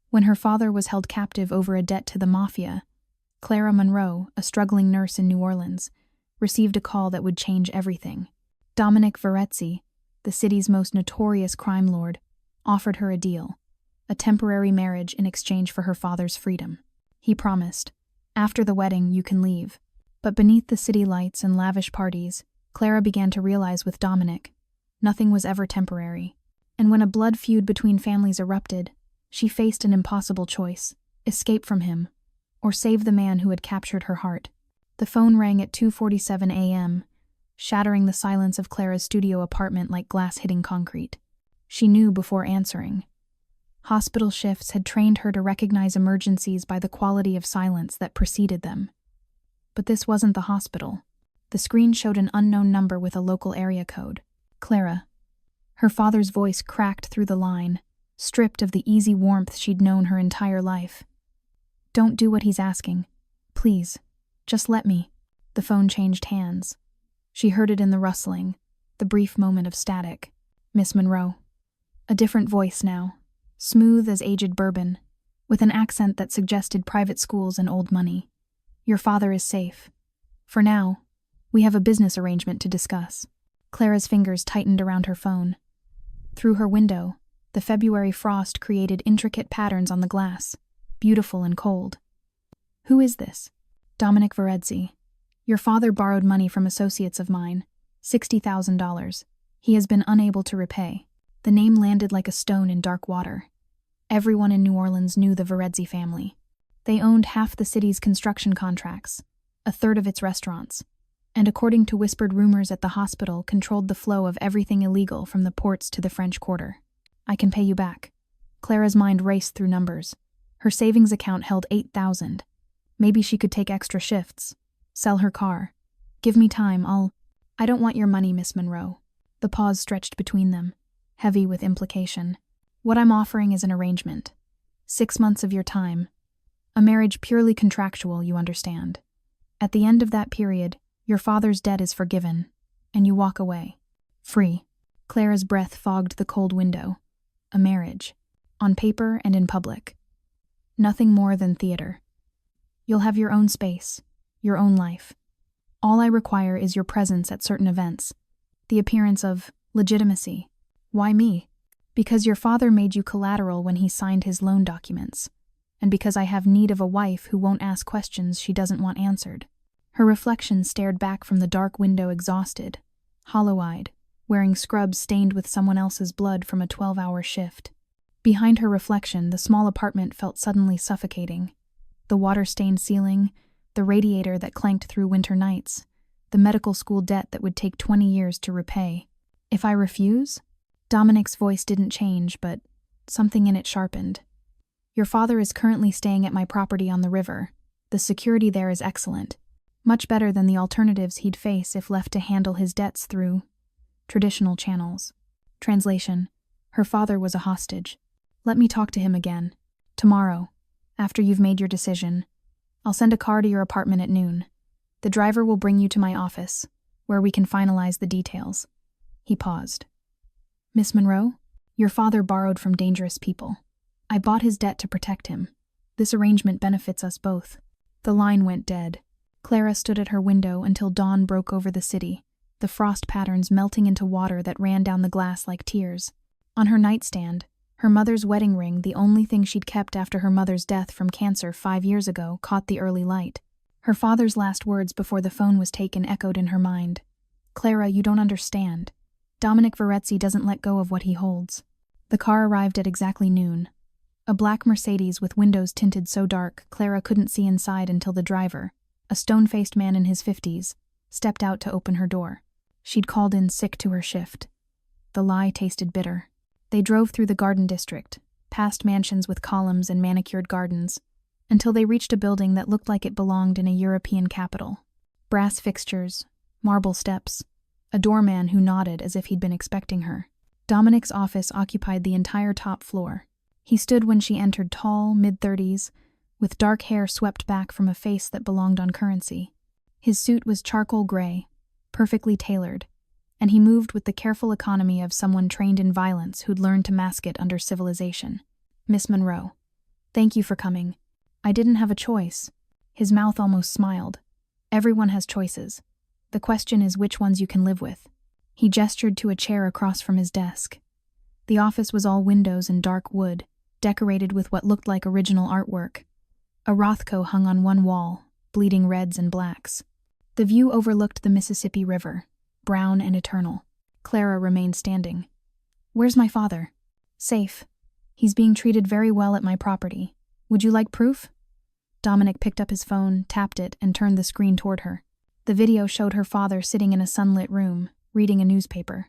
When her father was held captive over a debt to the Mafia, Clara Monroe, a struggling nurse in New Orleans, received a call that would change everything. Dominic Varezzi, the city's most notorious crime lord, offered her a deal, a temporary marriage in exchange for her father's freedom. He promised, "After the wedding, you can leave." But beneath the city lights and lavish parties, Clara began to realize with Dominic, nothing was ever temporary. And when a blood feud between families erupted, she faced an impossible choice: escape from him, or save the man who had captured her heart. The phone rang at 2:47 a.m., shattering the silence of Clara's studio apartment like glass hitting concrete. She knew before answering. Hospital shifts had trained her to recognize emergencies by the quality of silence that preceded them. But this wasn't the hospital. The screen showed an unknown number with a local area code. Clara. Her father's voice cracked through the line, stripped of the easy warmth she'd known her entire life. "Don't do what he's asking. Please, just let me." The phone changed hands. She heard it in the rustling, the brief moment of static. "Miss Monroe." A different voice now, smooth as aged bourbon, with an accent that suggested private schools and old money. "Your father is safe. For now, we have a business arrangement to discuss." Clara's fingers tightened around her phone. Through her window, the February frost created intricate patterns on the glass, beautiful and cold. "Who is this?" "Dominic Varezzi. Your father borrowed money from associates of mine, $60,000. He has been unable to repay." The name landed like a stone in dark water. Everyone in New Orleans knew the Varezzi family. They owned half the city's construction contracts, a third of its restaurants, and according to whispered rumors at the hospital, controlled the flow of everything illegal from the ports to the French Quarter. "I can pay you back." Clara's mind raced through numbers. Her savings account held $8,000. Maybe she could take extra shifts, sell her car. "Give me time, I don't want your money, Miss Monroe." The pause stretched between them, heavy with implication. "What I'm offering is an arrangement. 6 months of your time. A marriage purely contractual, you understand. At the end of that period, your father's debt is forgiven, and you walk away. Free." Clara's breath fogged the cold window. A marriage. On paper and in public. Nothing more than theater. "You'll have your own space, your own life. All I require is your presence at certain events. The appearance of legitimacy." "Why me?" "Because your father made you collateral when he signed his loan documents, and because I have need of a wife who won't ask questions she doesn't want answered." Her reflection stared back from the dark window, exhausted, hollow-eyed, wearing scrubs stained with someone else's blood from a 12-hour shift. Behind her reflection, the small apartment felt suddenly suffocating. The water-stained ceiling, the radiator that clanked through winter nights, the medical school debt that would take 20 years to repay. "If I refuse?" Dominic's voice didn't change, but something in it sharpened. "Your father is currently staying at my property on the river. The security there is excellent. Much better than the alternatives he'd face if left to handle his debts through traditional channels." Translation: Her father was a hostage. "Let me talk to him again. Tomorrow, after you've made your decision. I'll send a car to your apartment at noon. The driver will bring you to my office, where we can finalize the details." He paused. "Miss Monroe, your father borrowed from dangerous people. I bought his debt to protect him. This arrangement benefits us both." The line went dead. Clara stood at her window until dawn broke over the city, the frost patterns melting into water that ran down the glass like tears. On her nightstand, her mother's wedding ring, the only thing she'd kept after her mother's death from cancer 5 years ago, caught the early light. Her father's last words before the phone was taken echoed in her mind. "Clara, you don't understand. Dominic Varezzi doesn't let go of what he holds." The car arrived at exactly noon. A black Mercedes with windows tinted so dark Clara couldn't see inside until the driver, a stone-faced man in his 50s, stepped out to open her door. She'd called in sick to her shift. The lie tasted bitter. They drove through the garden district, past mansions with columns and manicured gardens, until they reached a building that looked like it belonged in a European capital. Brass fixtures, marble steps, a doorman who nodded as if he'd been expecting her. Dominic's office occupied the entire top floor. He stood when she entered, tall, mid-30s, with dark hair swept back from a face that belonged on currency. His suit was charcoal gray, perfectly tailored, and he moved with the careful economy of someone trained in violence who'd learned to mask it under civilization. "Miss Monroe." Thank you for coming. I didn't have a choice. His mouth almost smiled. Everyone has choices. The question is which ones you can live with. He gestured to a chair across from his desk. The office was all windows and dark wood, decorated with what looked like original artwork. A Rothko hung on one wall, bleeding reds and blacks. The view overlooked the Mississippi River, brown and eternal. Clara remained standing. Where's my father? Safe. He's being treated very well at my property. Would you like proof? Dominic picked up his phone, tapped it, and turned the screen toward her. The video showed her father sitting in a sunlit room, reading a newspaper.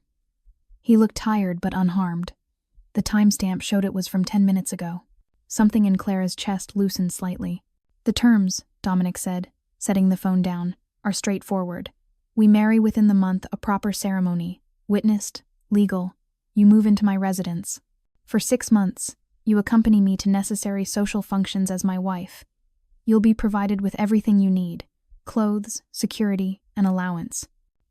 He looked tired but unharmed. The timestamp showed it was from 10 minutes ago. Something in Clara's chest loosened slightly. The terms, Dominic said, setting the phone down, are straightforward. We marry within the month, a proper ceremony, witnessed, legal. You move into my residence. For 6 months, you accompany me to necessary social functions as my wife. You'll be provided with everything you need, clothes, security, and allowance.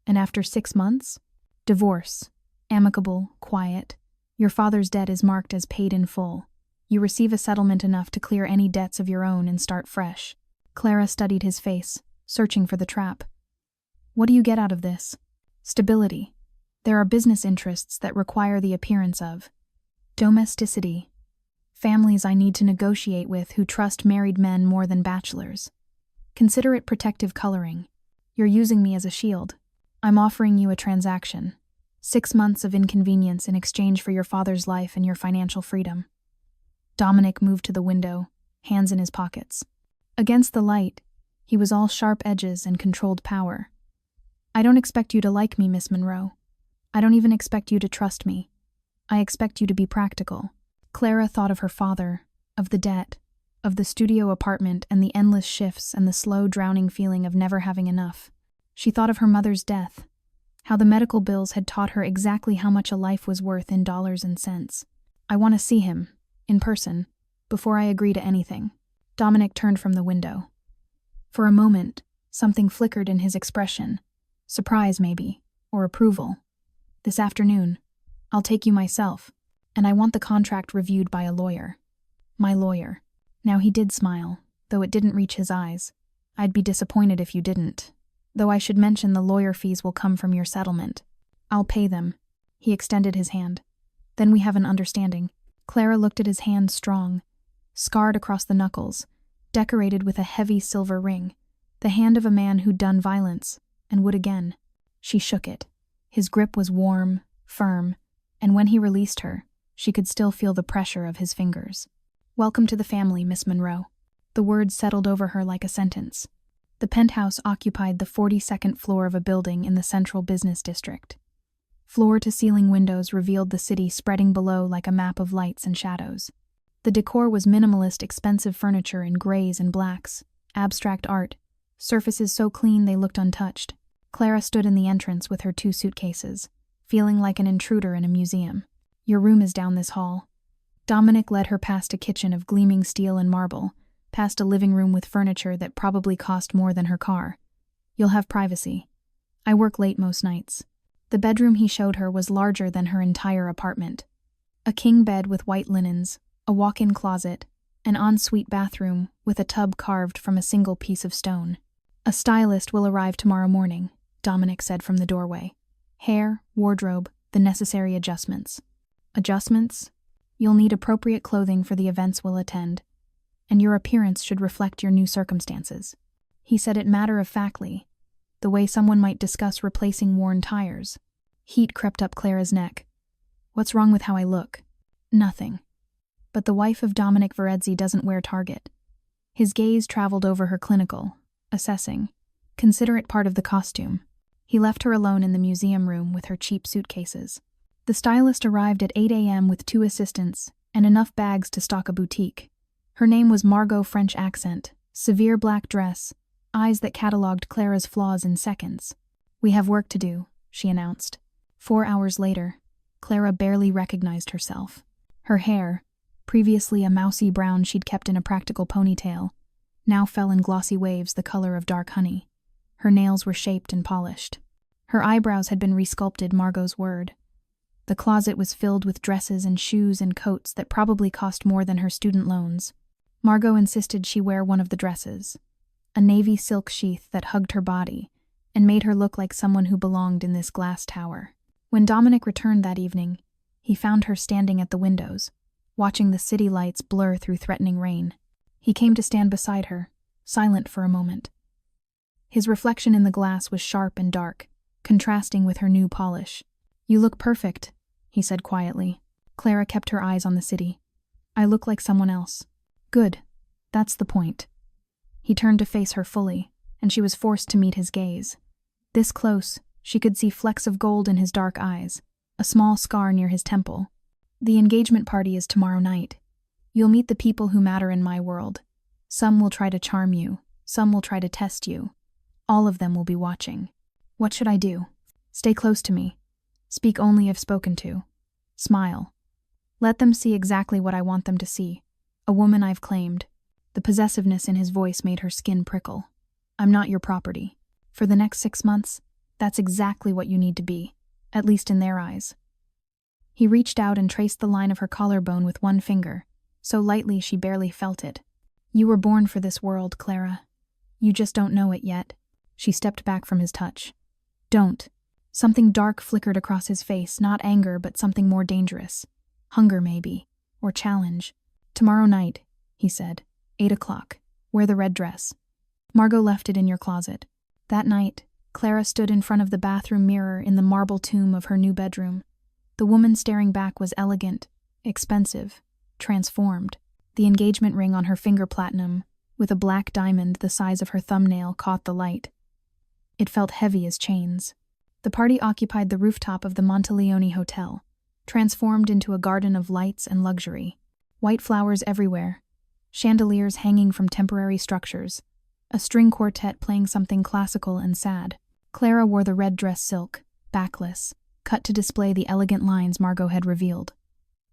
And after 6 months? Divorce. Amicable, quiet. Your father's debt is marked as paid in full. You receive a settlement enough to clear any debts of your own and start fresh. Clara studied his face, searching for the trap. What do you get out of this? Stability. There are business interests that require the appearance of domesticity. Families I need to negotiate with who trust married men more than bachelors. Consider it protective coloring. You're using me as a shield. I'm offering you a transaction. 6 months of inconvenience in exchange for your father's life and your financial freedom. Dominic moved to the window, hands in his pockets. Against the light, he was all sharp edges and controlled power. I don't expect you to like me, Miss Monroe. I don't even expect you to trust me. I expect you to be practical. Clara thought of her father, of the debt, of the studio apartment and the endless shifts and the slow drowning feeling of never having enough. She thought of her mother's death, how the medical bills had taught her exactly how much a life was worth in dollars and cents. I want to see him, in person, before I agree to anything. Dominic turned from the window. For a moment, something flickered in his expression. Surprise, maybe, or approval. This afternoon, I'll take you myself, and I want the contract reviewed by a lawyer. My lawyer. Now he did smile, though it didn't reach his eyes. I'd be disappointed if you didn't. Though I should mention the lawyer fees will come from your settlement. I'll pay them. He extended his hand. Then we have an understanding. Clara looked at his hand, strong, scarred across the knuckles, decorated with a heavy silver ring, the hand of a man who'd done violence, and would again. She shook it. His grip was warm, firm, and when he released her, she could still feel the pressure of his fingers. Welcome to the family, Miss Monroe. The words settled over her like a sentence. The penthouse occupied the 42nd floor of a building in the central business district. Floor-to-ceiling windows revealed the city spreading below like a map of lights and shadows. The decor was minimalist, expensive furniture in grays and blacks, abstract art, surfaces so clean they looked untouched. Clara stood in the entrance with her 2 suitcases, feeling like an intruder in a museum. Your room is down this hall. Dominic led her past a kitchen of gleaming steel and marble, past a living room with furniture that probably cost more than her car. You'll have privacy. I work late most nights. The bedroom he showed her was larger than her entire apartment. A king bed with white linens, a walk-in closet, an ensuite bathroom with a tub carved from a single piece of stone. A stylist will arrive tomorrow morning, Dominic said from the doorway. Hair, wardrobe, the necessary adjustments. Adjustments? You'll need appropriate clothing for the events we'll attend, and your appearance should reflect your new circumstances. He said it matter-of-factly, the way someone might discuss replacing worn tires. Heat crept up Clara's neck. What's wrong with how I look? Nothing. But the wife of Dominic Varezzi doesn't wear Target. His gaze traveled over her clinical, assessing. Consider it part of the costume. He left her alone in the museum room with her cheap suitcases. The stylist arrived at 8 a.m. with 2 assistants and enough bags to stock a boutique. Her name was Margot, French accent, severe black dress, eyes that catalogued Clara's flaws in seconds. We have work to do, she announced. 4 hours later, Clara barely recognized herself. Her hair, previously a mousy brown she'd kept in a practical ponytail, now fell in glossy waves the color of dark honey. Her nails were shaped and polished. Her eyebrows had been resculpted, Margot's word. The closet was filled with dresses and shoes and coats that probably cost more than her student loans. Margot insisted she wear one of the dresses, a navy silk sheath that hugged her body and made her look like someone who belonged in this glass tower. When Dominic returned that evening, he found her standing at the windows, watching the city lights blur through threatening rain. He came to stand beside her, silent for a moment. His reflection in the glass was sharp and dark, contrasting with her new polish. "You look perfect," he said quietly. Clara kept her eyes on the city. "I look like someone else." "Good. That's the point." He turned to face her fully, and she was forced to meet his gaze. This close, she could see flecks of gold in his dark eyes, a small scar near his temple. "The engagement party is tomorrow night. You'll meet the people who matter in my world. Some will try to charm you, some will try to test you. All of them will be watching. What should I do? Stay close to me. Speak only if spoken to. Smile. Let them see exactly what I want them to see. A woman I've claimed." The possessiveness in his voice made her skin prickle. "I'm not your property. For the next 6 months, that's exactly what you need to be, at least in their eyes." He reached out and traced the line of her collarbone with one finger, so lightly she barely felt it. "You were born for this world, Clara. You just don't know it yet." She stepped back from his touch. "Don't." Something dark flickered across his face, not anger, but something more dangerous. Hunger, maybe, or challenge. "Tomorrow night," he said, 8 o'clock. "Wear the red dress. Margot left it in your closet." That night, Clara stood in front of the bathroom mirror in the marble tomb of her new bedroom. The woman staring back was elegant, expensive, transformed. The engagement ring on her finger platinum, with a black diamond the size of her thumbnail, caught the light. It felt heavy as chains. The party occupied the rooftop of the Monteleone Hotel, transformed into a garden of lights and luxury. White flowers everywhere, chandeliers hanging from temporary structures, a string quartet playing something classical and sad. Clara wore the red dress silk, backless, cut to display the elegant lines Margot had revealed.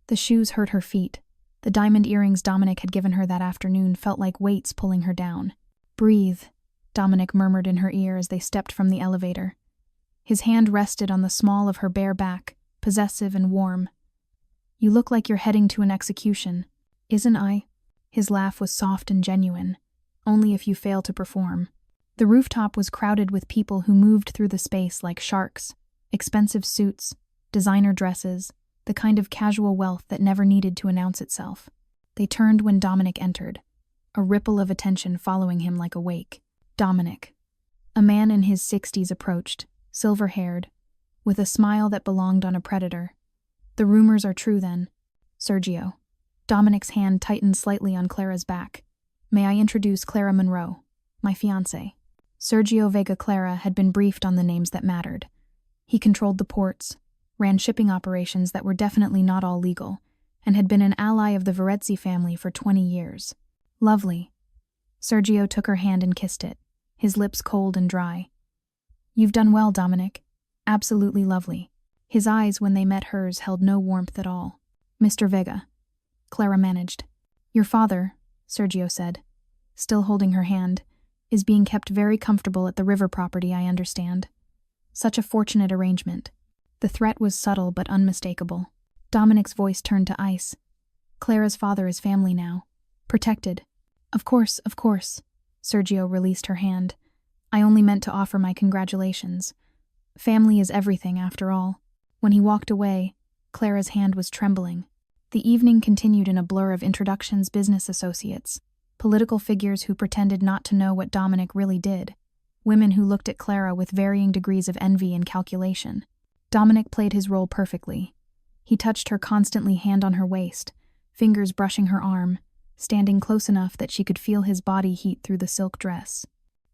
The shoes hurt her feet. The diamond earrings Dominic had given her that afternoon felt like weights pulling her down. "Breathe," Dominic murmured in her ear as they stepped from the elevator. His hand rested on the small of her bare back, possessive and warm. "You look like you're heading to an execution." "Isn't I?" His laugh was soft and genuine. "Only if you fail to perform." The rooftop was crowded with people who moved through the space like sharks. Expensive suits, designer dresses, the kind of casual wealth that never needed to announce itself. They turned when Dominic entered, a ripple of attention following him like a wake. Dominic. A man in his 60s approached, silver-haired, with a smile that belonged on a predator. "The rumors are true then." "Sergio." Dominic's hand tightened slightly on Clara's back. "May I introduce Clara Monroe, my fiancé." Sergio Vega Clara had been briefed on the names that mattered. He controlled the ports, ran shipping operations that were definitely not all legal, and had been an ally of the Varezzi family for 20 years. "Lovely." Sergio took her hand and kissed it, his lips cold and dry. "You've done well, Dominic. Absolutely lovely." His eyes, when they met hers, held no warmth at all. "Mr. Vega," Clara managed. "Your father," Sergio said, still holding her hand, "is being kept very comfortable at the river property, I understand. Such a fortunate arrangement." The threat was subtle but unmistakable. Dominic's voice turned to ice. "Clara's father is family now. Protected." Of course," Sergio released her hand. "I only meant to offer my congratulations. Family is everything, after all." When he walked away, Clara's hand was trembling. The evening continued in a blur of introductions, business associates, political figures who pretended not to know what Dominic really did, women who looked at Clara with varying degrees of envy and calculation. Dominic played his role perfectly. He touched her constantly, hand on her waist, fingers brushing her arm, standing close enough that she could feel his body heat through the silk dress.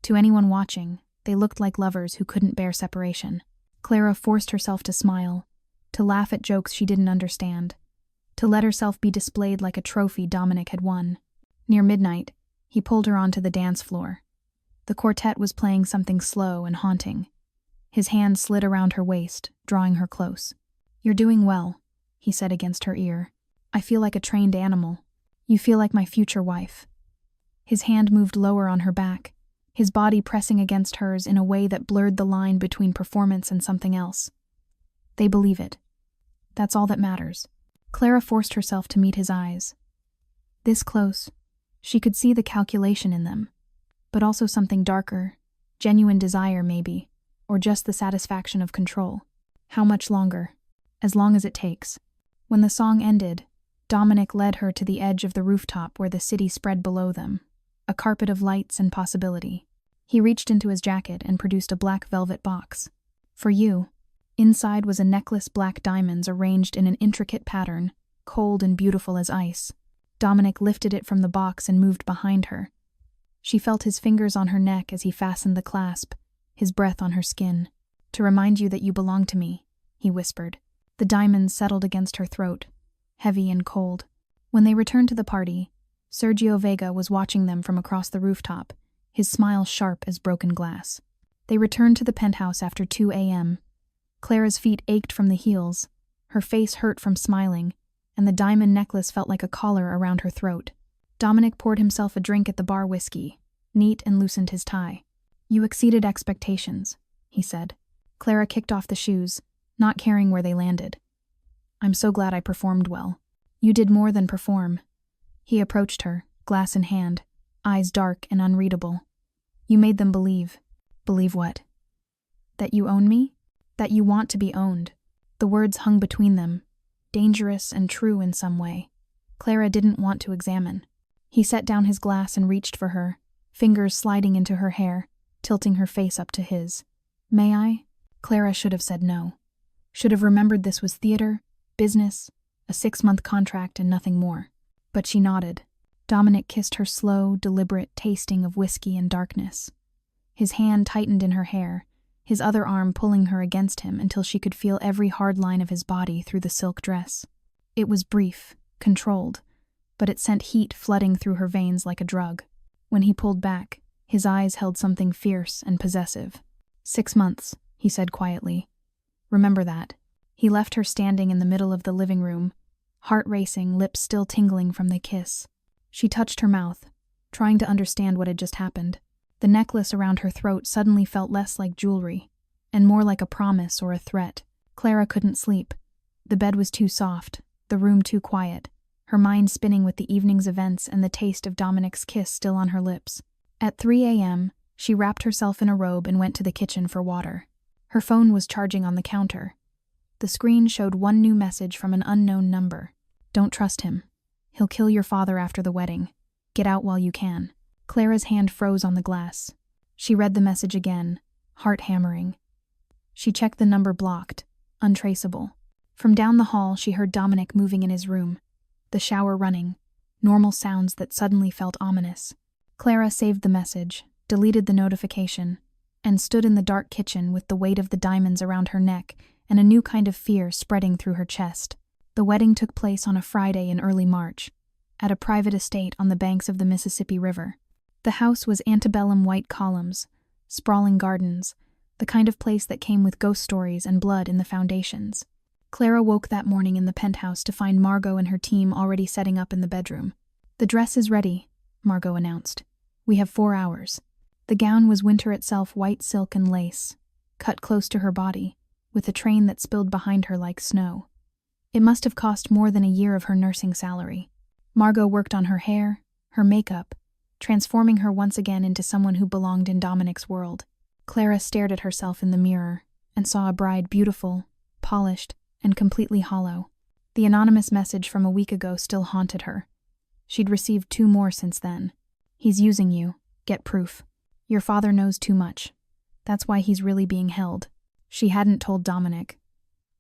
To anyone watching, they looked like lovers who couldn't bear separation. Clara forced herself to smile, to laugh at jokes she didn't understand, to let herself be displayed like a trophy Dominic had won. Near midnight, he pulled her onto the dance floor. The quartet was playing something slow and haunting. His hand slid around her waist, drawing her close. "You're doing well," he said against her ear. "I feel like a trained animal. You feel like my future wife." His hand moved lower on her back, his body pressing against hers in a way that blurred the line between performance and something else. "They believe it. That's all that matters." Clara forced herself to meet his eyes. This close, She could see the calculation in them, but also something darker, genuine desire maybe, or just the satisfaction of control. How much longer? As long as it takes. When the song ended, Dominic led her to the edge of the rooftop where the city spread below them, a carpet of lights and possibility. He reached into his jacket and produced a black velvet box. For you. Inside was a necklace black diamonds arranged in an intricate pattern, cold and beautiful as ice. Dominic lifted it from the box and moved behind her. She felt his fingers on her neck as he fastened the clasp, his breath on her skin. "To remind you that you belong to me," he whispered. The diamonds settled against her throat, heavy and cold. When they returned to the party, Sergio Vega was watching them from across the rooftop, his smile sharp as broken glass. They returned to the penthouse after 2 a.m. Clara's feet ached from the heels, her face hurt from smiling, and the diamond necklace felt like a collar around her throat. Dominic poured himself a drink at the bar whiskey, neat, and loosened his tie. "You exceeded expectations," he said. Clara kicked off the shoes, not caring where they landed. "I'm so glad I performed well." "You did more than perform." He approached her, glass in hand, eyes dark and unreadable. "You made them believe." "Believe what?" "That you own me? That you want to be owned." The words hung between them, dangerous and true in some way. Clara didn't want to examine. He set down his glass and reached for her, fingers sliding into her hair, tilting her face up to his. "May I?" Clara should have said no. Should have remembered this was theater, business, a 6-month contract and nothing more. But she nodded. Dominic kissed her slow, deliberate tasting of whiskey and darkness. His hand tightened in her hair, his other arm pulling her against him until she could feel every hard line of his body through the silk dress. It was brief, controlled, but it sent heat flooding through her veins like a drug. When he pulled back, his eyes held something fierce and possessive. 6 months, he said quietly. Remember that. He left her standing in the middle of the living room, heart racing, lips still tingling from the kiss. She touched her mouth, trying to understand what had just happened. The necklace around her throat suddenly felt less like jewelry, and more like a promise or a threat. Clara couldn't sleep. The bed was too soft, the room too quiet, her mind spinning with the evening's events and the taste of Dominic's kiss still on her lips. At 3 a.m., she wrapped herself in a robe and went to the kitchen for water. Her phone was charging on the counter. The screen showed one new message from an unknown number. "Don't trust him. He'll kill your father after the wedding. Get out while you can." Clara's hand froze on the glass. She read the message again, heart hammering. She checked the number blocked, untraceable. From down the hall, she heard Dominic moving in his room, the shower running, normal sounds that suddenly felt ominous. Clara saved the message, deleted the notification, and stood in the dark kitchen with the weight of the diamonds around her neck and a new kind of fear spreading through her chest. The wedding took place on a Friday in early March, at a private estate on the banks of the Mississippi River. The house was antebellum white columns, sprawling gardens, the kind of place that came with ghost stories and blood in the foundations. Clara woke that morning in the penthouse to find Margot and her team already setting up in the bedroom. "The dress is ready," Margot announced. "We have 4 hours." The gown was winter itself, white silk and lace, cut close to her body, with a train that spilled behind her like snow. It must have cost more than a year of her nursing salary. Margot worked on her hair, her makeup, transforming her once again into someone who belonged in Dominic's world. Clara stared at herself in the mirror and saw a bride beautiful, polished, and completely hollow. The anonymous message from a week ago still haunted her. She'd received 2 more since then. "He's using you. Get proof. Your father knows too much. That's why he's really being held." She hadn't told Dominic.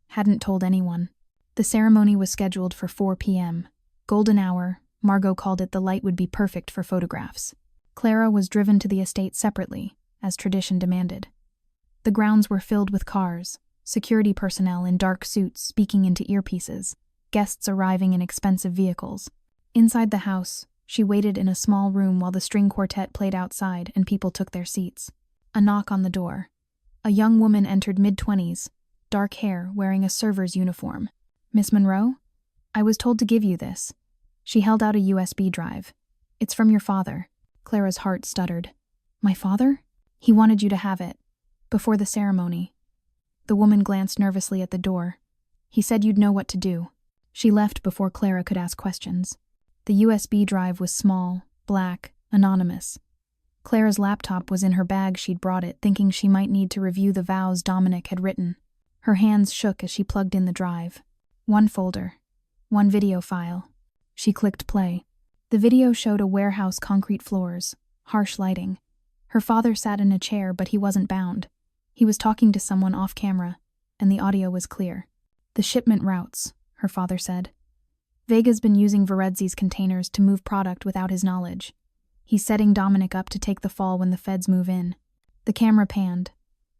Hadn't told anyone. The ceremony was scheduled for 4 p.m. Golden hour, Margot called it. The light would be perfect for photographs. Clara was driven to the estate separately, as tradition demanded. The grounds were filled with cars, security personnel in dark suits speaking into earpieces, guests arriving in expensive vehicles. Inside the house, she waited in a small room while the string quartet played outside and people took their seats. A knock on the door. A young woman entered mid-20s, dark hair, wearing a server's uniform. "Miss Monroe? I was told to give you this." She held out a USB drive. "It's from your father." Clara's heart stuttered. "My father? He wanted you to have it. Before the ceremony." The woman glanced nervously at the door. "He said you'd know what to do." She left before Clara could ask questions. The USB drive was small, black, anonymous. Clara's laptop was in her bag. She'd brought it, thinking she might need to review the vows Dominic had written. Her hands shook as she plugged in the drive. One folder. One video file. She clicked play. The video showed a warehouse, concrete floors, harsh lighting. Her father sat in a chair, but he wasn't bound. He was talking to someone off camera, and the audio was clear. "The shipment routes," her father said. "Vega's been using Varezzi's containers to move product without his knowledge. He's setting Dominic up to take the fall when the feds move in." The camera panned.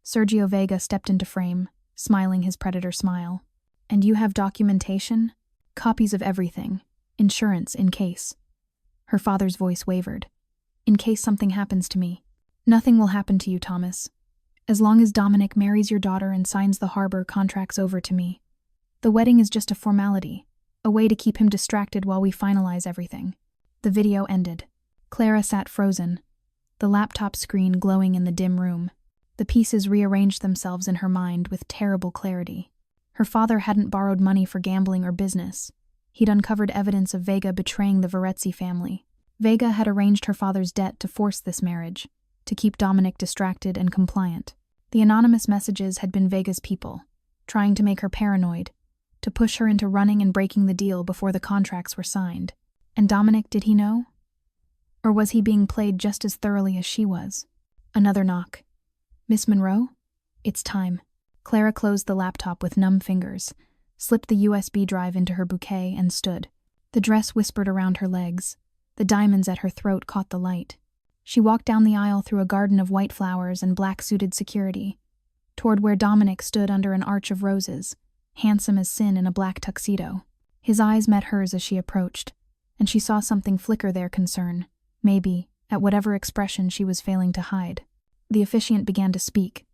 Sergio Vega stepped into frame, smiling his predator smile. "And you have documentation? Copies of everything. Insurance, in case." Her father's voice wavered. "In case something happens to me." "Nothing will happen to you, Thomas. As long as Dominic marries your daughter and signs the harbor contracts over to me. The wedding is just a formality, a way to keep him distracted while we finalize everything." The video ended. Clara sat frozen, the laptop screen glowing in the dim room. The pieces rearranged themselves in her mind with terrible clarity. Her father hadn't borrowed money for gambling or business. He'd uncovered evidence of Vega betraying the Varezzi family. Vega had arranged her father's debt to force this marriage, to keep Dominic distracted and compliant. The anonymous messages had been Vega's people, trying to make her paranoid, to push her into running and breaking the deal before the contracts were signed. And Dominic, did he know? Or was he being played just as thoroughly as she was? Another knock. "Miss Monroe? It's time." Clara closed the laptop with numb fingers, slipped the USB drive into her bouquet, and stood. The dress whispered around her legs. The diamonds at her throat caught the light. She walked down the aisle through a garden of white flowers and black-suited security, toward where Dominic stood under an arch of roses, handsome as sin in a black tuxedo. His eyes met hers as she approached, and she saw something flicker there, concern, maybe, at whatever expression she was failing to hide. The officiant began to speak.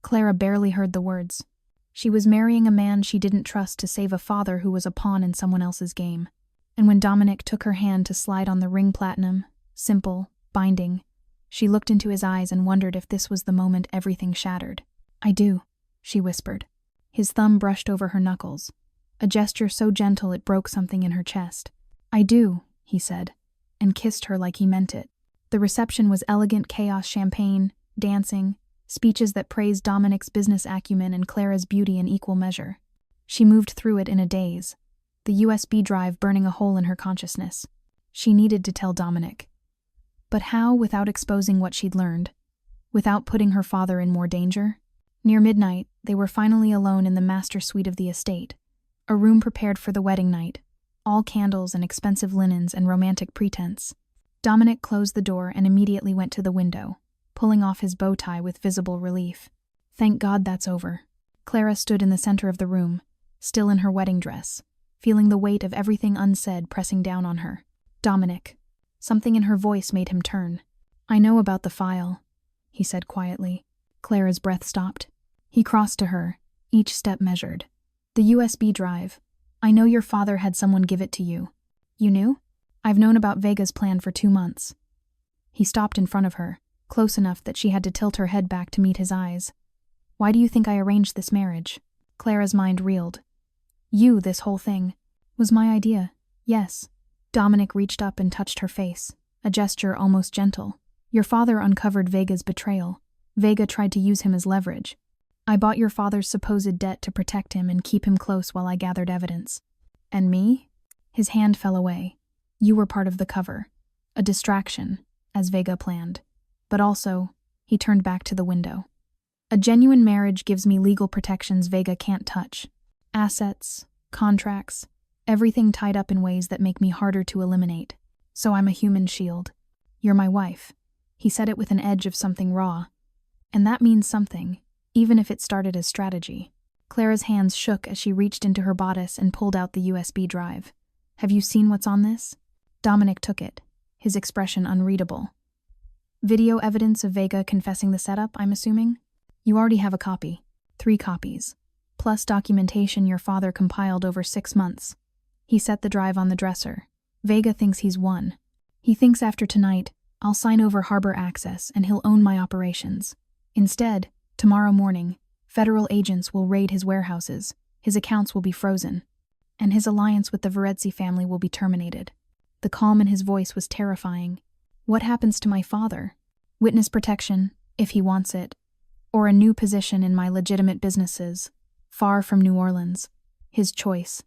Clara barely heard the words. She was marrying a man she didn't trust to save a father who was a pawn in someone else's game. And when Dominic took her hand to slide on the ring, platinum, simple, binding, she looked into his eyes and wondered if this was the moment everything shattered. "I do," she whispered. His thumb brushed over her knuckles, a gesture so gentle it broke something in her chest. "I do," he said, and kissed her like he meant it. The reception was elegant chaos, champagne, dancing, speeches that praised Dominic's business acumen and Clara's beauty in equal measure. She moved through it in a daze, the USB drive burning a hole in her consciousness. She needed to tell Dominic. But how, without exposing what she'd learned? Without putting her father in more danger? Near midnight, they were finally alone in the master suite of the estate, a room prepared for the wedding night, all candles and expensive linens and romantic pretense. Dominic closed the door and immediately went to the window, pulling off his bow tie with visible relief. Thank God that's over. Clara stood in the center of the room, still in her wedding dress, feeling the weight of everything unsaid pressing down on her. "Dominic." Something in her voice made him turn. "I know about the file," he said quietly. Clara's breath stopped. He crossed to her, each step measured. "The USB drive. I know your father had someone give it to you." "You knew?" "I've known about Vega's plan for 2 months." He stopped in front of her, close enough that she had to tilt her head back to meet his eyes. "Why do you think I arranged this marriage?" Clara's mind reeled. This whole thing, was my idea, yes." Dominic reached up and touched her face, a gesture almost gentle. "Your father uncovered Vega's betrayal. Vega tried to use him as leverage. I bought your father's supposed debt to protect him and keep him close while I gathered evidence." "And me?" His hand fell away. "You were part of the cover. A distraction, as Vega planned. But also," he turned back to the window, "a genuine marriage gives me legal protections Vega can't touch. Assets, contracts, everything tied up in ways that make me harder to eliminate. So I'm a human shield. You're my wife." He said it with an edge of something raw. "And that means something, even if it started as strategy." Clara's hands shook as she reached into her bodice and pulled out the USB drive. "Have you seen what's on this?" Dominic took it, his expression unreadable. "Video evidence of Vega confessing the setup, I'm assuming? You already have a copy. 3 copies. Plus documentation your father compiled over 6 months." He set the drive on the dresser. "Vega thinks he's won. He thinks after tonight, I'll sign over harbor access and he'll own my operations. Instead, tomorrow morning, federal agents will raid his warehouses, his accounts will be frozen, and his alliance with the Varezzi family will be terminated." The calm in his voice was terrifying, What happens to my father? Witness protection, if he wants it, or a new position in my legitimate businesses, far from New Orleans. His choice.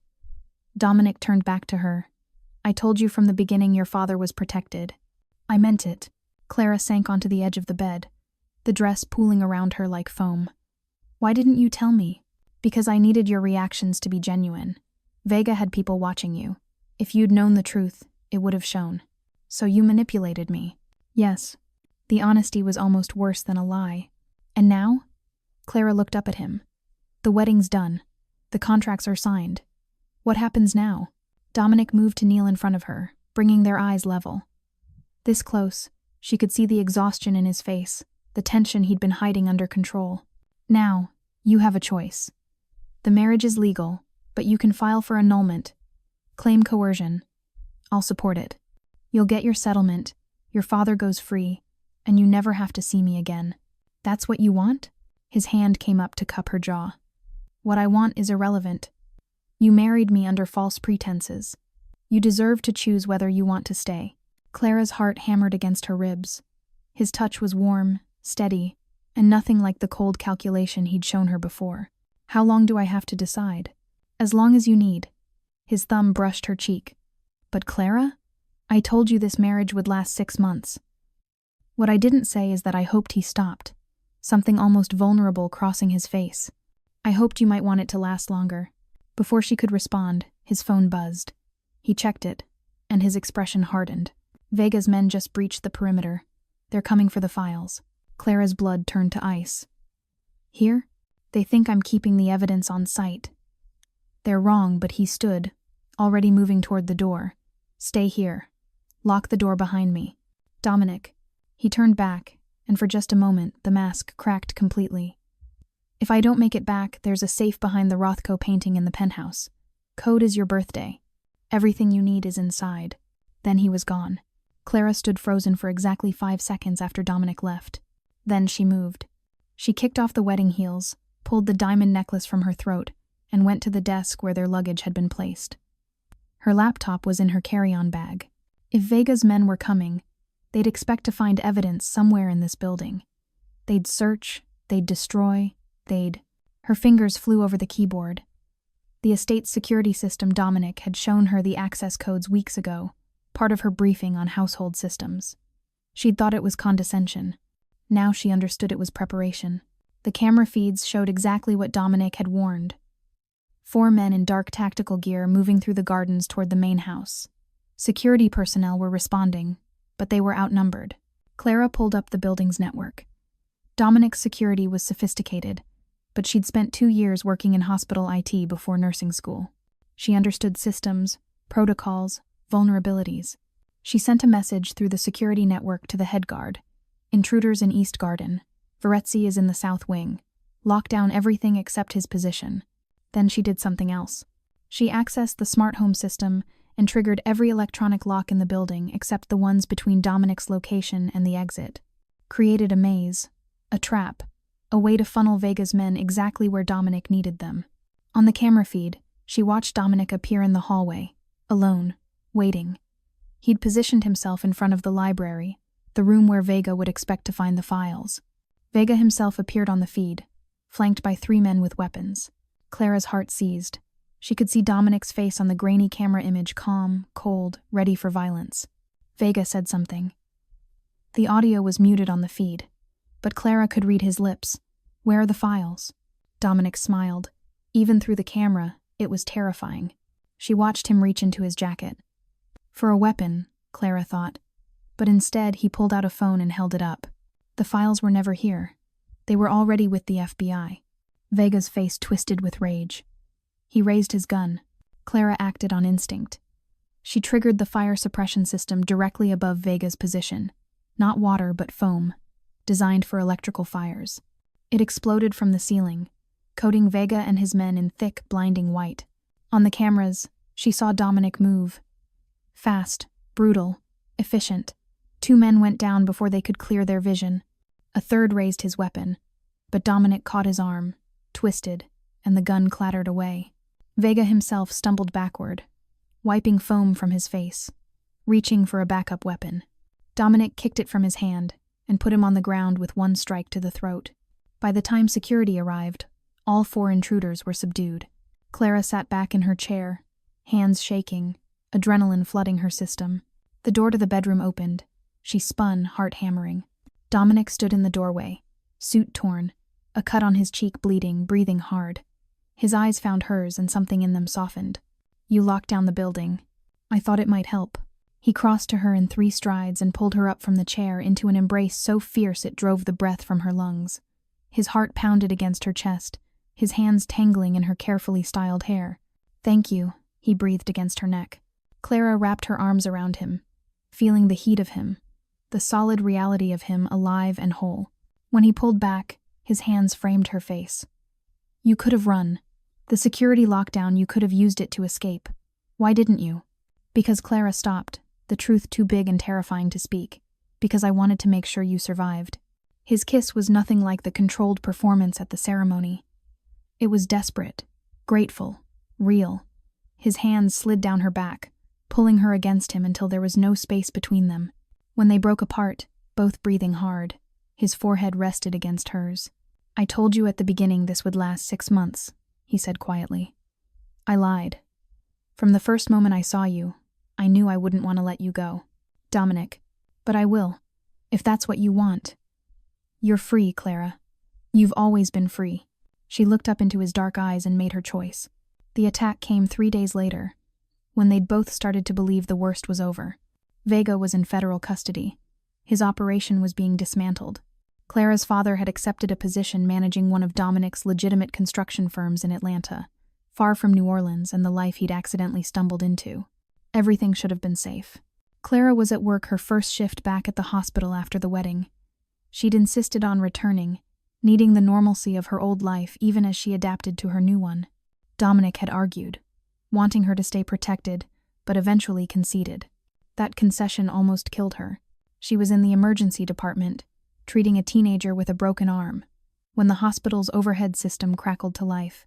Dominic turned back to her. I told you from the beginning your father was protected. I meant it. Clara sank onto the edge of the bed, the dress pooling around her like foam. Why didn't you tell me? Because I needed your reactions to be genuine. Vega had people watching you. If you'd known the truth, it would have shown. So you manipulated me. Yes. The honesty was almost worse than a lie. And now? Clara looked up at him. The wedding's done. The contracts are signed. What happens now? Dominic moved to kneel in front of her, bringing their eyes level. This close, she could see the exhaustion in his face, the tension he'd been hiding under control. Now, you have a choice. The marriage is legal, but you can file for annulment. Claim coercion. I'll support it. You'll get your settlement, your father goes free, and you never have to see me again. That's what you want? His hand came up to cup her jaw. What I want is irrelevant. You married me under false pretenses. You deserve to choose whether you want to stay. Clara's heart hammered against her ribs. His touch was warm, steady, and nothing like the cold calculation he'd shown her before. How long do I have to decide? As long as you need. His thumb brushed her cheek. But Clara? I told you this marriage would last 6 months. What I didn't say is that I hoped he stopped. Something almost vulnerable crossing his face. I hoped you might want it to last longer. Before she could respond, his phone buzzed. He checked it, and his expression hardened. Vega's men just breached the perimeter. They're coming for the files. Clara's blood turned to ice. Here? They think I'm keeping the evidence on site. They're wrong, but he stood, already moving toward the door. Stay here. Lock the door behind me. Dominic. He turned back, and for just a moment, the mask cracked completely. If I don't make it back, there's a safe behind the Rothko painting in the penthouse. Code is your birthday. Everything you need is inside. Then he was gone. Clara stood frozen for exactly 5 seconds after Dominic left. Then she moved. She kicked off the wedding heels, pulled the diamond necklace from her throat, and went to the desk where their luggage had been placed. Her laptop was in her carry-on bag. If Vega's men were coming, they'd expect to find evidence somewhere in this building. They'd search, they'd destroy, Her fingers flew over the keyboard. The estate's security system Dominic had shown her the access codes weeks ago, part of her briefing on household systems. She'd thought it was condescension. Now she understood it was preparation. The camera feeds showed exactly what Dominic had warned. 4 men in dark tactical gear moving through the gardens toward the main house. Security personnel were responding, but they were outnumbered. Clara pulled up the building's network. Dominic's security was sophisticated, but she'd spent 2 years working in hospital IT before nursing school. She understood systems, protocols, vulnerabilities. She sent a message through the security network to the head guard. Intruders in East Garden. Varezzi is in the south wing. Lock down everything except his position. Then she did something else. She accessed the smart home system and triggered every electronic lock in the building except the ones between Dominic's location and the exit. Created a maze, a trap, a way to funnel Vega's men exactly where Dominic needed them. On the camera feed, she watched Dominic appear in the hallway, alone, waiting. He'd positioned himself in front of the library, the room where Vega would expect to find the files. Vega himself appeared on the feed, flanked by 3 men with weapons. Clara's heart seized. She could see Dominic's face on the grainy camera image, calm, cold, ready for violence. Vega said something. The audio was muted on the feed, but Clara could read his lips. Where are the files? Dominic smiled. Even through the camera, it was terrifying. She watched him reach into his jacket. For a weapon, Clara thought, but instead he pulled out a phone and held it up. The files were never here. They were already with the FBI. Vega's face twisted with rage. He raised his gun. Clara acted on instinct. She triggered the fire suppression system directly above Vega's position. Not water, but foam, designed for electrical fires. It exploded from the ceiling, coating Vega and his men in thick, blinding white. On the cameras, she saw Dominic move. Fast, brutal, efficient. 2 men went down before they could clear their vision. A third raised his weapon, but Dominic caught his arm, twisted, and the gun clattered away. Vega himself stumbled backward, wiping foam from his face, reaching for a backup weapon. Dominic kicked it from his hand and put him on the ground with one strike to the throat. By the time security arrived, all 4 intruders were subdued. Clara sat back in her chair, hands shaking, adrenaline flooding her system. The door to the bedroom opened. She spun, heart hammering. Dominic stood in the doorway, suit torn, a cut on his cheek bleeding, breathing hard. His eyes found hers and something in them softened. "You locked down the building. I thought it might help." He crossed to her in 3 strides and pulled her up from the chair into an embrace so fierce it drove the breath from her lungs. His heart pounded against her chest, his hands tangling in her carefully styled hair. "Thank you," he breathed against her neck. Clara wrapped her arms around him, feeling the heat of him, the solid reality of him alive and whole. When he pulled back, his hands framed her face. "You could have run. The security lockdown, you could have used it to escape. Why didn't you?" "Because," Clara stopped, the truth too big and terrifying to speak. "Because I wanted to make sure you survived." His kiss was nothing like the controlled performance at the ceremony. It was desperate, grateful, real. His hands slid down her back, pulling her against him until there was no space between them. When they broke apart, both breathing hard, his forehead rested against hers. "I told you at the beginning this would last 6 months," he said quietly. "I lied. From the first moment I saw you, I knew I wouldn't want to let you go, Dominic. But I will, if that's what you want. You're free, Clara. You've always been free." She looked up into his dark eyes and made her choice. The attack came 3 days later, when they'd both started to believe the worst was over. Vega was in federal custody. His operation was being dismantled. Clara's father had accepted a position managing one of Dominic's legitimate construction firms in Atlanta, far from New Orleans and the life he'd accidentally stumbled into. Everything should have been safe. Clara was at work her first shift back at the hospital after the wedding. She'd insisted on returning, needing the normalcy of her old life even as she adapted to her new one. Dominic had argued, wanting her to stay protected, but eventually conceded. That concession almost killed her. She was in the emergency department, treating a teenager with a broken arm, when the hospital's overhead system crackled to life.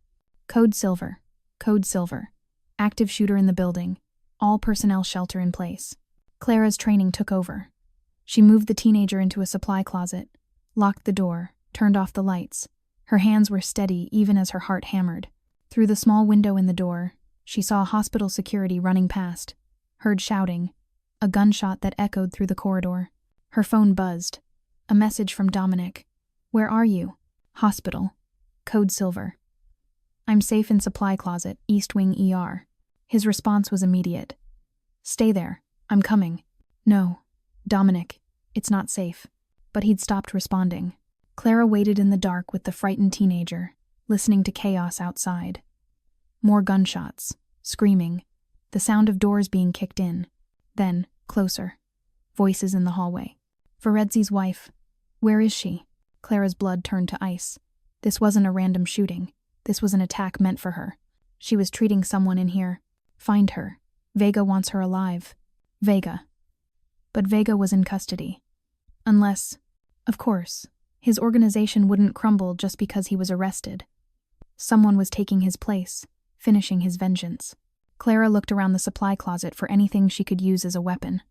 Code Silver. Code Silver. Active shooter in the building. All personnel shelter in place. Clara's training took over. She moved the teenager into a supply closet, locked the door, turned off the lights. Her hands were steady even as her heart hammered. Through the small window in the door, she saw hospital security running past, heard shouting, a gunshot that echoed through the corridor. Her phone buzzed. A message from Dominic. "Where are you?" "Hospital. Code Silver. I'm safe in supply closet, East Wing ER. His response was immediate. "Stay there. I'm coming." "No, Dominic, it's not safe." But he'd stopped responding. Clara waited in the dark with the frightened teenager, listening to chaos outside. More gunshots, screaming, the sound of doors being kicked in. Then, closer. Voices in the hallway. "Varezzi's wife. Where is she?" Clara's blood turned to ice. This wasn't a random shooting. This was an attack meant for her. She was treating someone in here. Find her. Vega wants her alive. Vega. But Vega was in custody. Unless, of course, his organization wouldn't crumble just because he was arrested. Someone was taking his place, finishing his vengeance. Clara looked around the supply closet for anything she could use as a weapon.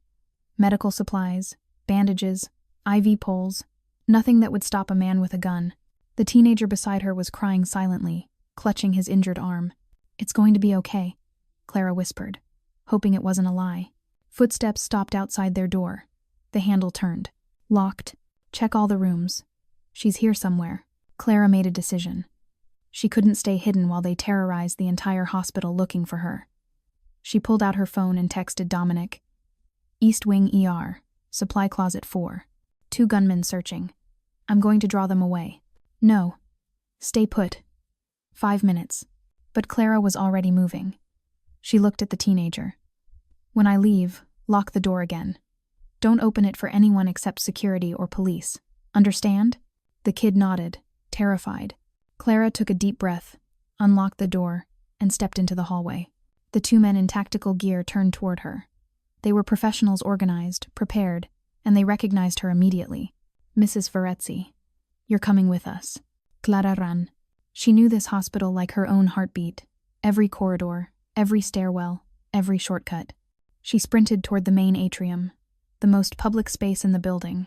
Medical supplies, bandages, IV poles, nothing that would stop a man with a gun. The teenager beside her was crying silently, clutching his injured arm. "It's going to be okay," Clara whispered, hoping it wasn't a lie. Footsteps stopped outside their door. The handle turned. "Locked. Check all the rooms. She's here somewhere." Clara made a decision. She couldn't stay hidden while they terrorized the entire hospital looking for her. She pulled out her phone and texted Dominic. "East Wing ER. Supply Closet 4. 2 gunmen searching. I'm going to draw them away." "No. Stay put." 5 minutes. But Clara was already moving. She looked at the teenager. "When I leave, lock the door again. Don't open it for anyone except security or police. Understand?" The kid nodded, terrified. Clara took a deep breath, unlocked the door, and stepped into the hallway. The 2 men in tactical gear turned toward her. They were professionals, organized, prepared, and they recognized her immediately. "Mrs. Varezzi, you're coming with us." Clara ran. She knew this hospital like her own heartbeat. Every corridor, every stairwell, every shortcut. She sprinted toward the main atrium. the most public space in the building,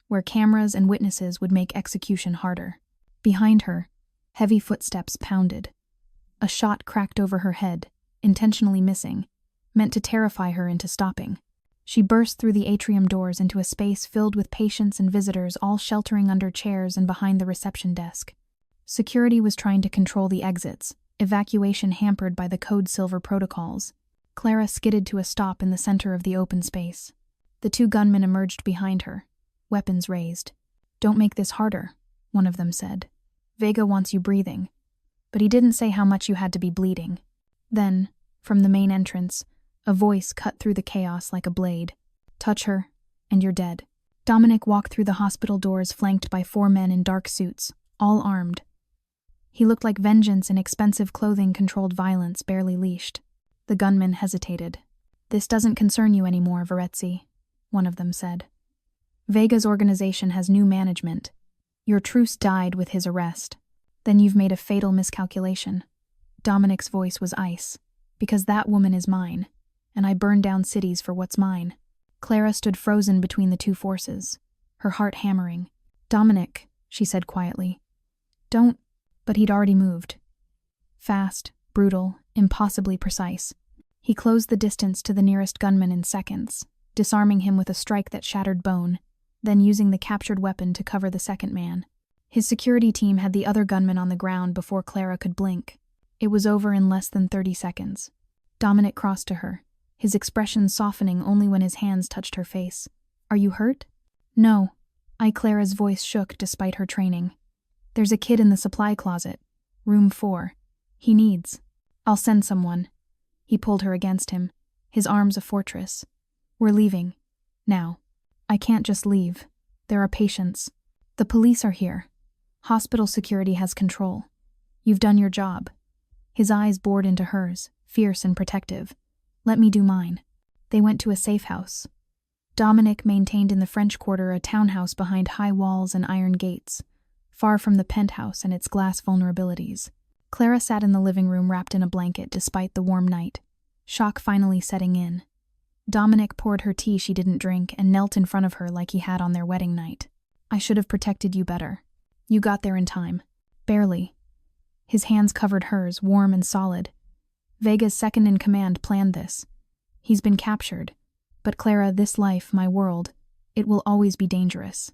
where cameras and witnesses would make execution harder. Behind her, heavy footsteps pounded. A shot cracked over her head, intentionally missing, meant to terrify her into stopping. She burst through the atrium doors into a space filled with patients and visitors, all sheltering under chairs and behind the reception desk. Security was trying to control the exits, evacuation hampered by the Code Silver protocols. Clara skidded to a stop in the center of the open space. The two gunmen emerged behind her, weapons raised. "Don't make this harder," one of them said. "Vega wants you breathing." But he didn't say how much you had to be bleeding. Then, from the main entrance, a voice cut through the chaos like a blade. "Touch her, and you're dead." Dominic walked through the hospital doors flanked by 4 men in dark suits, all armed. He looked like vengeance in expensive clothing controlled violence barely leashed. The gunman hesitated. "This doesn't concern you anymore, Varezzi," one of them said. "Vega's organization has new management. Your truce died with his arrest. Then you've made a fatal miscalculation." Dominic's voice was ice. "Because that woman is mine, and I burn down cities for what's mine." Clara stood frozen between the two forces, her heart hammering. "Dominic," she said quietly. "Don't—" But he'd already moved. Fast, brutal, impossibly precise. He closed the distance to the nearest gunman in seconds, disarming him with a strike that shattered bone, then using the captured weapon to cover the second man. His security team had the other gunman on the ground before Clara could blink. It was over in less than 30 seconds. Dominic crossed to her, his expression softening only when his hands touched her face. "Are you hurt?" "No." Clara's voice shook despite her training. "There's a kid in the supply closet, room 4. He needs—" "I'll send someone." He pulled her against him, his arms a fortress. "We're leaving. Now." "I can't just leave. There are patients. The police are here. Hospital security has control. You've done your job." His eyes bored into hers, fierce and protective. "Let me do mine." They went to a safe house. Dominic maintained in the French Quarter a townhouse behind high walls and iron gates, far from the penthouse and its glass vulnerabilities. Clara sat in the living room wrapped in a blanket despite the warm night, shock finally setting in. Dominic poured her tea she didn't drink and knelt in front of her like he had on their wedding night. "I should have protected you better. You got there in time." "Barely." His hands covered hers, warm and solid. "Vega's second-in-command planned this. He's been captured. But Clara, this life, my world, it will always be dangerous.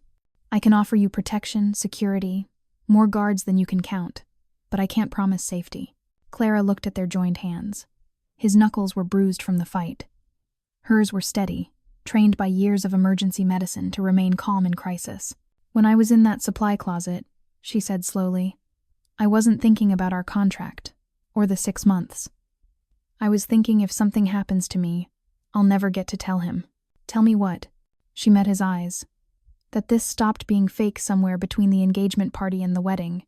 I can offer you protection, security, more guards than you can count, but I can't promise safety." Clara looked at their joined hands. His knuckles were bruised from the fight. Hers were steady, trained by years of emergency medicine to remain calm in crisis. "When I was in that supply closet," she said slowly, "I wasn't thinking about our contract, or the 6 months. I was thinking if something happens to me, I'll never get to tell him." "Tell me what?" She met his eyes. "That this stopped being fake somewhere between the engagement party and the wedding.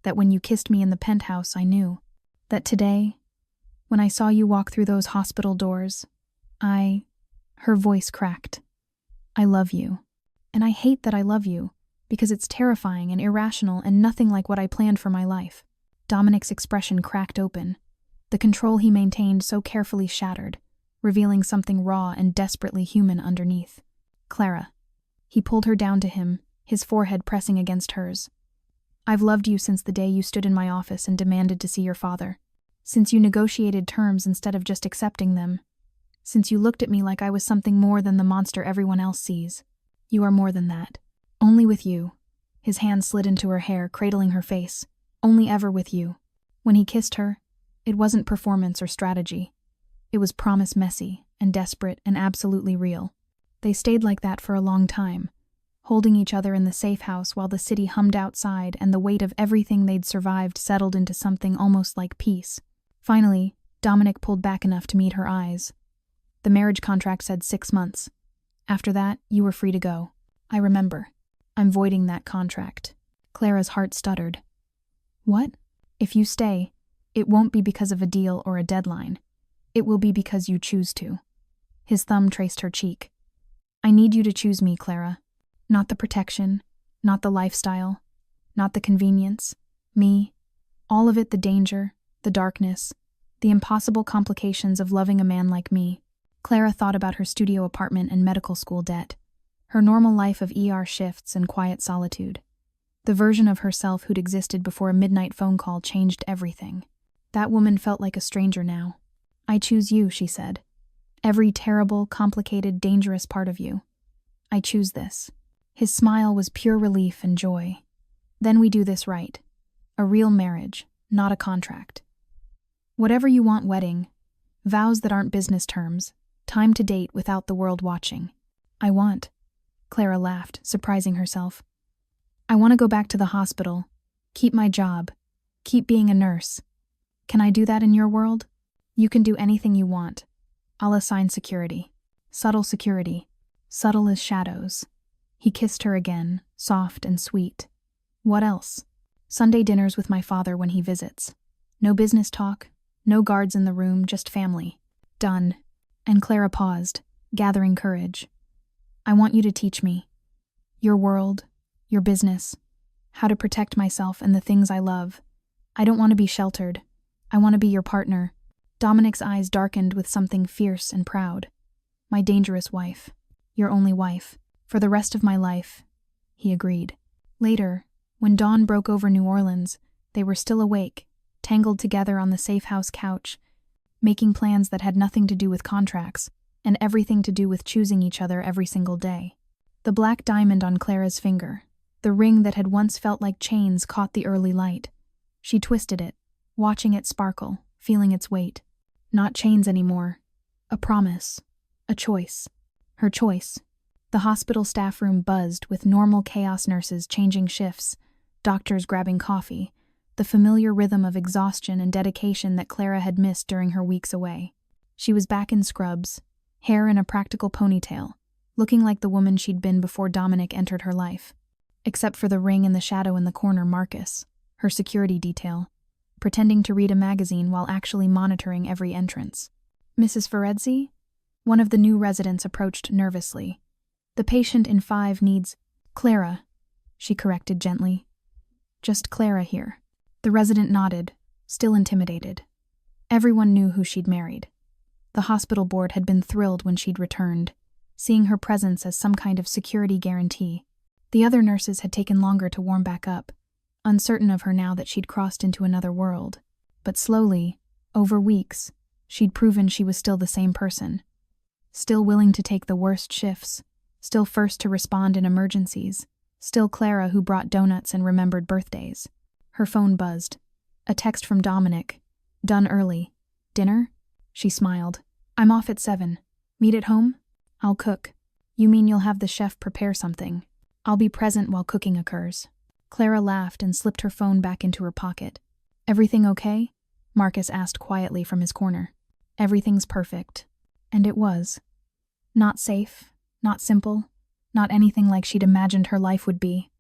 That when you kissed me in the penthouse, I knew. That today, when I saw you walk through those hospital doors, Her voice cracked. "I love you. And I hate that I love you, because it's terrifying and irrational and nothing like what I planned for my life." Dominic's expression cracked open. The control he maintained so carefully shattered, revealing something raw and desperately human underneath. "Clara." He pulled her down to him, his forehead pressing against hers. "I've loved you since the day you stood in my office and demanded to see your father. Since you negotiated terms instead of just accepting them. Since you looked at me like I was something more than the monster everyone else sees. You are more than that. Only with you." His hand slid into her hair, cradling her face. "Only ever with you." When he kissed her, it wasn't performance or strategy. It was promise, messy and desperate and absolutely real. They stayed like that for a long time, holding each other in the safe house while the city hummed outside and the weight of everything they'd survived settled into something almost like peace. Finally, Dominic pulled back enough to meet her eyes. "The marriage contract said 6 months. After that, you were free to go. I remember. I'm voiding that contract." Clara's heart stuttered. "What?" "If you stay, it won't be because of a deal or a deadline. It will be because you choose to." His thumb traced her cheek. "I need you to choose me, Clara. Not the protection, not the lifestyle, not the convenience. Me. All of it, the danger, the darkness, the impossible complications of loving a man like me. Clara thought about her studio apartment and medical school debt, her normal life of ER shifts and quiet solitude. The version of herself who'd existed before a midnight phone call changed everything. That woman felt like a stranger now. "I choose you," she said. "Every terrible, complicated, dangerous part of you. I choose this." His smile was pure relief and joy. "Then we do this right. A real marriage, not a contract. Whatever you want wedding, vows that aren't business terms, time to date without the world watching. I want," Clara laughed, surprising herself. "I want to go back to the hospital, keep my job, keep being a nurse. Can I do that in your world? You can do anything you want. I'll assign security. Subtle security. Subtle as shadows." He kissed her again, soft and sweet. "What else? Sunday dinners with my father when he visits. No business talk, no guards in the room, just family. Done." And Clara paused, gathering courage. "I want you to teach me. Your world, your business, how to protect myself and the things I love. I don't want to be sheltered. I want to be your partner." Dominic's eyes darkened with something fierce and proud. "My dangerous wife. Your only wife. For the rest of my life," he agreed. Later, when dawn broke over New Orleans, they were still awake, tangled together on the safe house couch, making plans that had nothing to do with contracts and everything to do with choosing each other every single day. The black diamond on Clara's finger, the ring that had once felt like chains, caught the early light. She twisted it, watching it sparkle, feeling its weight. Not chains anymore. A promise. A choice. Her choice. The hospital staff room buzzed with normal chaos, nurses changing shifts, doctors grabbing coffee, the familiar rhythm of exhaustion and dedication that Clara had missed during her weeks away. She was back in scrubs, hair in a practical ponytail, looking like the woman she'd been before Dominic entered her life. Except for the ring and the shadow in the corner, Marcus, her security detail, pretending to read a magazine while actually monitoring every entrance. "Mrs. Varezzi?" One of the new residents approached nervously. "The patient in 5 needs—" "Clara," she corrected gently. "Just Clara here." The resident nodded, still intimidated. Everyone knew who she'd married. The hospital board had been thrilled when she'd returned, seeing her presence as some kind of security guarantee. The other nurses had taken longer to warm back up, uncertain of her now that she'd crossed into another world. But slowly, over weeks, she'd proven she was still the same person. Still willing to take the worst shifts, still first to respond in emergencies, still Clara who brought donuts and remembered birthdays. Her phone buzzed. A text from Dominic. "Done early. Dinner?" She smiled. "I'm off at 7. Meet at home? I'll cook." "You mean you'll have the chef prepare something?" "I'll be present while cooking occurs." Clara laughed and slipped her phone back into her pocket. "Everything okay?" Marcus asked quietly from his corner. "Everything's perfect." And it was. Not safe, not simple, not anything like she'd imagined her life would be,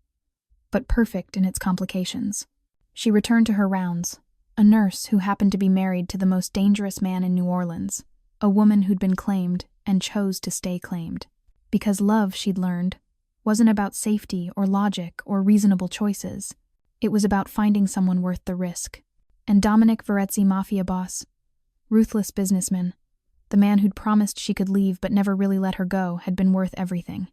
but perfect in its complications. She returned to her rounds, a nurse who happened to be married to the most dangerous man in New Orleans, a woman who'd been claimed and chose to stay claimed. Because love, she'd learned, wasn't about safety or logic or reasonable choices. It was about finding someone worth the risk. And Dominic Varezzi, Mafia boss, ruthless businessman, the man who'd promised she could leave but never really let her go, had been worth everything.